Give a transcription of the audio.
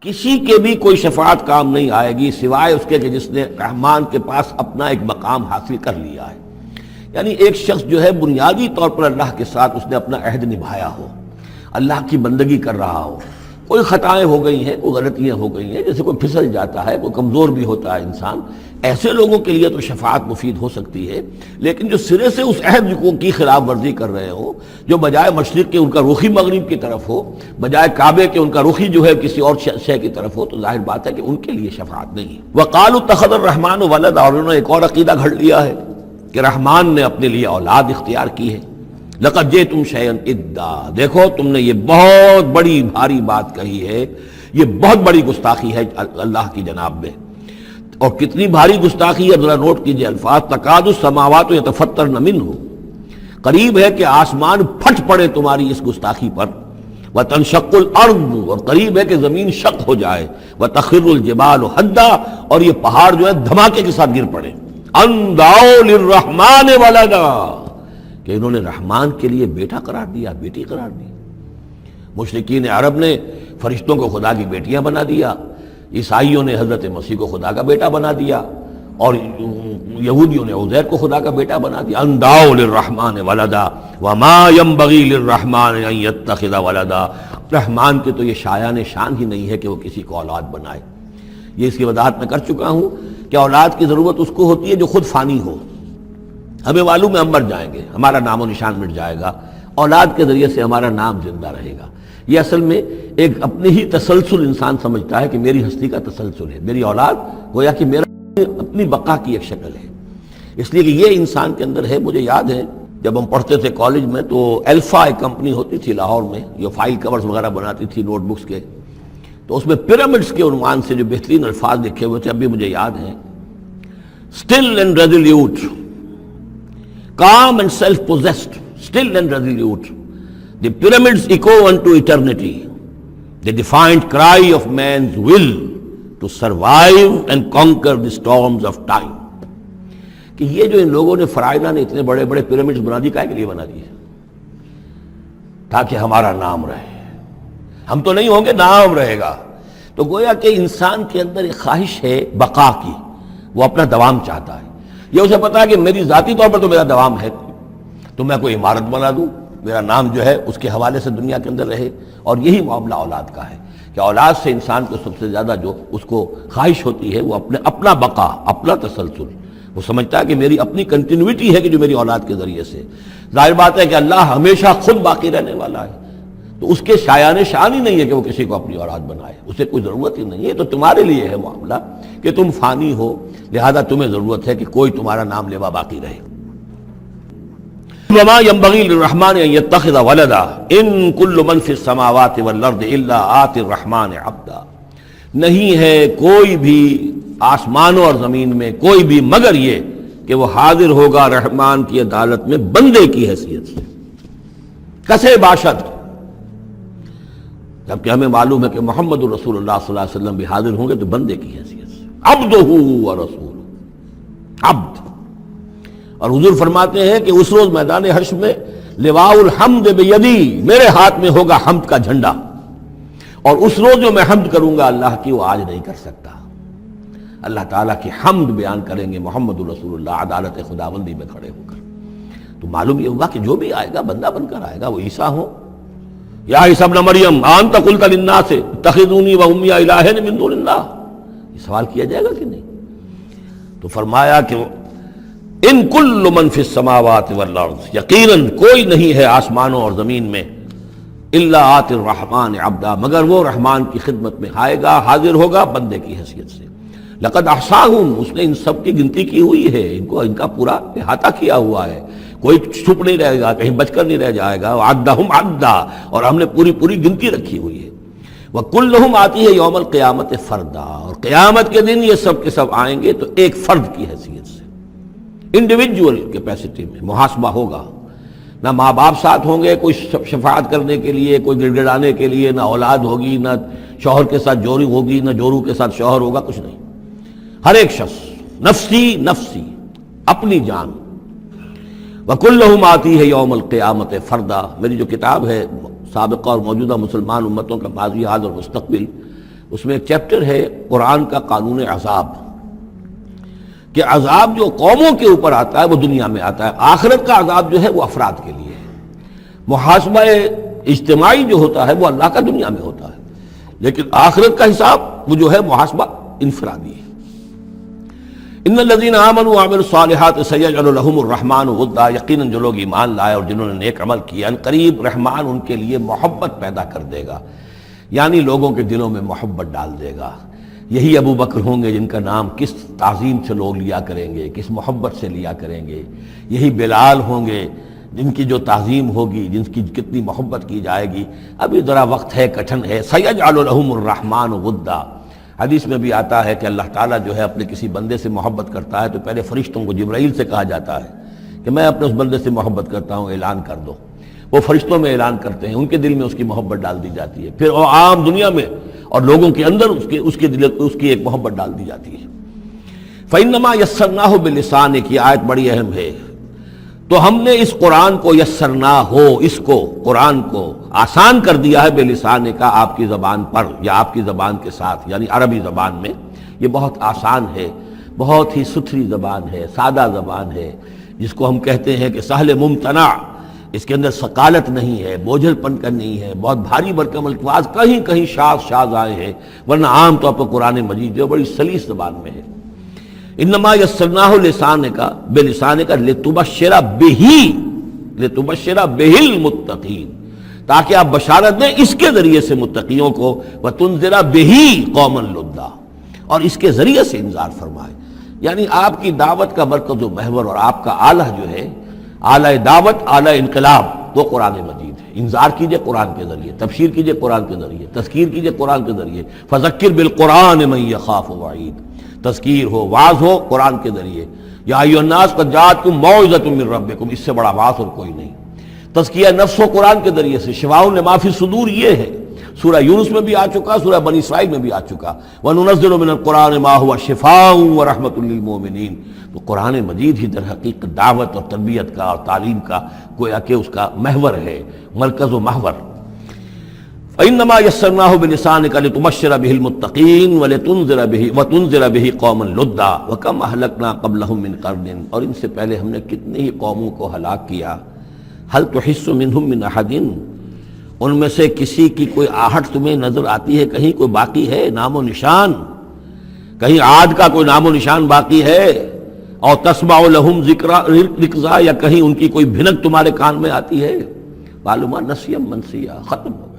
کسی کے بھی کوئی شفاعت کام نہیں آئے گی سوائے اس کے کہ جس نے رحمان کے پاس اپنا ایک مقام حاصل کر لیا ہے. یعنی ایک شخص جو ہے بنیادی طور پر اللہ کے ساتھ اس نے اپنا عہد نبھایا ہو، اللہ کی بندگی کر رہا ہو. کوئی خطائیں ہو گئی ہیں، کوئی غلطیاں ہو گئی ہیں، جیسے کوئی پھسل جاتا ہے، کوئی کمزور بھی ہوتا ہے انسان، ایسے لوگوں کے لیے تو شفاعت مفید ہو سکتی ہے. لیکن جو سرے سے اس عہد کی خلاف ورزی کر رہے ہو، جو بجائے مشرق کے ان کا رخی مغرب کی طرف ہو، بجائے کعبے کے ان کا رخی جو ہے کسی اور شے کی طرف ہو، تو ظاہر بات ہے کہ ان کے لیے شفاعت نہیں ہے. وقالوا اتخذ الرحمن ولدا، اور انہوں نے ایک اور عقیدہ گھڑ لیا ہے کہ رحمان نے اپنے لیے اولاد اختیار کی ہے. لقد جئتم شیئا ادا، دیکھو تم نے یہ بہت بڑی بھاری بات کہی ہے، یہ بہت بڑی گستاخی ہے اللہ کی جناب میں. اور کتنی بھاری گستاخی ہے ذرا نوٹ کیجئے الفاظ. تکاد السماوات یتفطرن منہ، قریب ہے کہ آسمان پھٹ پڑے تمہاری اس گستاخی پر. وتنشق الارض، اور قریب ہے کہ زمین شق ہو جائے. وتخر الجبال حدا، اور یہ پہاڑ جو ہے دھماکے کے ساتھ گر پڑے. ان دعوا للرحمن ولدا، کہ انہوں نے رحمان کے لیے بیٹا قرار دیا، بیٹی قرار دی. مشرکین عرب نے فرشتوں کو خدا کی بیٹیاں بنا دیا، عیسائیوں نے حضرت مسیح کو خدا کا بیٹا بنا دیا، اور یہودیوں نے عزیر کو خدا کا بیٹا بنا دیا. ان دعوا للرحمن ولدا وما ينبغي للرحمن ان يتخذ ولدا، رحمان کے تو یہ شایان شان ہی نہیں ہے کہ وہ کسی کو اولاد بنائے. یہ اس کی وضاحت میں کر چکا ہوں کہ اولاد کی ضرورت اس کو ہوتی ہے جو خود فانی ہو. ہمیں معلوم ہے ہم مر جائیں گے، ہمارا نام و نشان مٹ جائے گا، اولاد کے ذریعے سے ہمارا نام زندہ رہے گا. یہ اصل میں ایک اپنے ہی تسلسل انسان سمجھتا ہے کہ میری ہستی کا تسلسل ہے، میری اولاد گویا کہ میرا اپنی بقا کی ایک شکل ہے. اس لیے کہ یہ انسان کے اندر ہے. مجھے یاد ہے جب ہم پڑھتے تھے کالج میں تو الفا ایک کمپنی ہوتی تھی لاہور میں، جو فائل کورز وغیرہ بناتی تھی نوٹ بکس کے، تو اس میں پیرامڈس کے عنوان سے جو بہترین الفاظ لکھے ہوئے تھے اب بھی مجھے یاد ہیں. Still and resolute, calm and self-possessed, still and resolute, the pyramids echo unto eternity, the defiant cry of man's will to survive and conquer the storms of time. کہ یہ جو ان لوگوں نے فرائضہ نے اتنے بڑے بڑے پیرامڈز بنا دی، کائے کے لیے بنا دیے؟ تاکہ ہمارا نام رہے. ہم تو نہیں ہوں گے، نام رہے گا. تو گویا کہ انسان کے اندر ایک خواہش ہے بقا کی، وہ اپنا دوام چاہتا ہے. یہ اسے پتا ہے کہ میری ذاتی طور پر تو میرا دوام ہے، تو میں کوئی عمارت بنا دوں، میرا نام جو ہے اس کے حوالے سے دنیا کے اندر رہے. اور یہی معاملہ اولاد کا ہے کہ اولاد سے انسان کو سب سے زیادہ جو اس کو خواہش ہوتی ہے وہ اپنا بقا، اپنا تسلسل. وہ سمجھتا ہے کہ میری اپنی کنٹینیوٹی ہے کہ جو میری اولاد کے ذریعے سے. ظاہر بات ہے کہ اللہ ہمیشہ خود باقی رہنے والا ہے، تو اس کے شایان شان ہی نہیں ہے کہ وہ کسی کو اپنی اولاد بنائے. اسے کوئی ضرورت ہی نہیں ہے. تو تمہارے لیے ہے معاملہ کہ تم فانی ہو، لہذا تمہیں ضرورت ہے کہ کوئی تمہارا نام لیوا باقی رہے. وما ينبغي للرحمن ان يتخذ ولدا ان كل من في السماوات والارض الا آتي الرحمن عبدا، نہیں ہے کوئی بھی آسمانوں اور زمین میں کوئی بھی مگر یہ کہ وہ حاضر ہوگا رحمان کی عدالت میں بندے کی حیثیت سے. کسے باشد، جبکہ ہمیں معلوم ہے کہ محمد رسول اللہ صلی اللہ علیہ وسلم بھی حاضر ہوں گے تو بندے کی حیثیت سے. عبدہ ورسولہ، عبد. اور حضور فرماتے ہیں کہ اس روز میدان حشر میں لواء الحمد بیدی، میرے ہاتھ میں ہوگا حمد کا جھنڈا، اور اس روز جو میں حمد کروں گا اللہ کی وہ آج نہیں کر سکتا. اللہ تعالیٰ کی حمد بیان کریں گے محمد رسول اللہ عدالت خداوندی میں کھڑے ہو کر. تو معلوم یہ ہوگا کہ جو بھی آئے گا بندہ بن کر آئے گا. وہ عیسیٰ ہو یا عیسیٰ ابن مریم انت قلت للناس اتخذونی وامی الہین من دون اللہ، یہ سوال کیا جائے گا کہ نہیں؟ تو فرمایا کہ ان کل من فی السماوات والارض، یقیناً کوئی نہیں ہے آسمانوں اور زمین میں، الا آتی الرحمن عبدا، مگر وہ رحمان کی خدمت میں آئے گا، حاضر ہوگا بندے کی حیثیت سے. لقد احصاہم، اس نے ان سب کی گنتی کی ہوئی ہے، ان کا پورا احاطہ کیا ہوا ہے، کوئی چھپ نہیں رہے گا، کہیں بچ کر نہیں رہ جائے گا. عدہم عدا، اور ہم نے پوری گنتی رکھی ہوئی ہے. وکلہم آتی ہے یوم القیامت فردا، اور قیامت کے دن یہ سب کے سب آئیں گے تو ایک فرد کی حیثیت سے، انڈیویجول کیپیسٹی میں محاسبہ ہوگا. نہ ماں باپ ساتھ ہوں گے کوئی شفاعت کرنے کے لیے، کوئی گڑ گڑانے کے لیے، نہ اولاد ہوگی، نہ شوہر کے ساتھ جوری ہوگی، نہ جورو کے ساتھ شوہر ہوگا، کچھ نہیں. ہر ایک شخص نفسی نفسی، اپنی جان. وَكُلُّهُمْ آتی ہے یوم القیامت فردا. میری جو کتاب ہے سابقہ اور موجودہ مسلمان امتوں کا ماضی، حال اور مستقبل، اس میں ایک چیپٹر ہے قرآن کا قانون عذاب، کہ عذاب جو قوموں کے اوپر آتا ہے وہ دنیا میں آتا ہے، آخرت کا عذاب جو ہے وہ افراد کے لیے ہے۔ محاسبہ اجتماعی جو ہوتا ہے وہ اللہ کا دنیا میں ہوتا ہے، لیکن آخرت کا حساب وہ جو ہے محاسبہ انفرادی ہے۔ ان الذین آمنوا وعملوا الصالحات سیجعل لهم الرحمن ودا، یقیناً جو لوگ ایمان لائے اور جنہوں نے نیک عمل کیا، ان قریب رحمان ان کے لیے محبت پیدا کر دے گا، یعنی لوگوں کے دلوں میں محبت ڈال دے گا۔ یہی ابو بکر ہوں گے جن کا نام کس تعظیم سے لوگ لیا کریں گے، کس محبت سے لیا کریں گے۔ یہی بلال ہوں گے جن کی جو تعظیم ہوگی، جن کی کتنی محبت کی جائے گی۔ ابھی ذرا وقت ہے، کٹھن ہے۔ سیجعل لهم الرحمن ودا، حدیث میں بھی آتا ہے کہ اللہ تعالیٰ جو ہے اپنے کسی بندے سے محبت کرتا ہے تو پہلے فرشتوں کو، جبرائیل سے کہا جاتا ہے کہ میں اپنے اس بندے سے محبت کرتا ہوں، اعلان کر دو۔ وہ فرشتوں میں اعلان کرتے ہیں، ان کے دل میں اس کی محبت ڈال دی جاتی ہے، پھر وہ عام دنیا میں اور لوگوں کے اندر اس کے دل اس کی ایک محبت ڈال دی جاتی ہے۔ فَإِنَّمَا يَسَّرْنَاهُ بِلِسَانِكَ، یہ آیت بڑی اہم ہے۔ تو ہم نے اس قرآن کو یسرنا ہو، اس کو قرآن کو آسان کر دیا ہے، بلسان کا، آپ کی زبان پر یا آپ کی زبان کے ساتھ، یعنی عربی زبان میں۔ یہ بہت آسان ہے، بہت ہی ستھری زبان ہے، سادہ زبان ہے، جس کو ہم کہتے ہیں کہ سہل ممتنع، اس کے اندر ثقالت نہیں ہے، بوجھل پن کا نہیں ہے، بہت بھاری بھرکم الفاظ کہیں کہیں شاذ آئے ہیں، ورنہ عام طور پر قرآن مجید جو بڑی سلیس زبان میں ہے۔ انما یسرناہ لسانک بلسانک لتبشر بہ المتقین، تاکہ آپ بشارت دیں اس کے ذریعے سے متقیوں کو، وتنذر بہ قوما لدا، اور اس کے ذریعے سے انذار فرمائے۔ یعنی آپ کی دعوت کا مرکز و محور اور آپ کا آلہ جو ہے، آلہ دعوت، آلہ انقلاب، وہ قرآن مجید ہے۔ انذار کیجئے قرآن کے ذریعے، تبشیر کیجئے قرآن کے ذریعے، تذکیر کیجئے قرآن کے ذریعے۔ فذکر بالقرآن من یخاف وعید، تذکیر ہو، واعظ ہو قرآن کے ذریعے۔ یا ایھا الناس قد جاءتکم موعظۃ من ربکم، اس سے بڑا واعظ اور کوئی نہیں۔ تزکیہ نفس و قرآن کے ذریعے سے، شفاء لما فی الصدور یہ ہے، سورہ یونس میں بھی آ چکا، سورہ بنی اسرائیل میں بھی آ چکا، وَنُنَزِّلُ مِنَ الْقُرْآنِ مَا هُوَ شِفَاءٌ وَرَحْمَةٌ لِّلْمُؤْمِنِينَ۔ تو قرآن مجید ہی در حقیقت دعوت اور تربیت کا اور تعلیم کا گویا کہ اس کا محور ہے، مرکز و محور۔ فَإِنَّمَا يَسَّرْنَاهُ بِلِسَانِكَ لِتُبَشِّرَ بِهِ الْمُتَّقِينَ وَتُنذِرَ بِهِ قَوْمًا لُدًّا وَكَمْ أَهْلَكْنَا قَبْلَهُم مِّن قَرْنٍ، اور ان سے پہلے ہم نے کتنی ہی قوموں کو ہلاک کیا۔ هَلْ تُحِسُّ مِنْهُم مِّنْ أَحَدٍ، ان میں سے کسی کی کوئی آہٹ تمہیں نظر آتی ہے؟ کہیں کوئی باقی ہے نام و نشان؟ کہیں عاد کا کوئی نام و نشان باقی ہے؟ اور تسمع لهم ذکرا، یا کہیں ان کی کوئی بھنک تمہارے کان میں آتی ہے؟ معلومات نسیم منسیہ، ختم ہو۔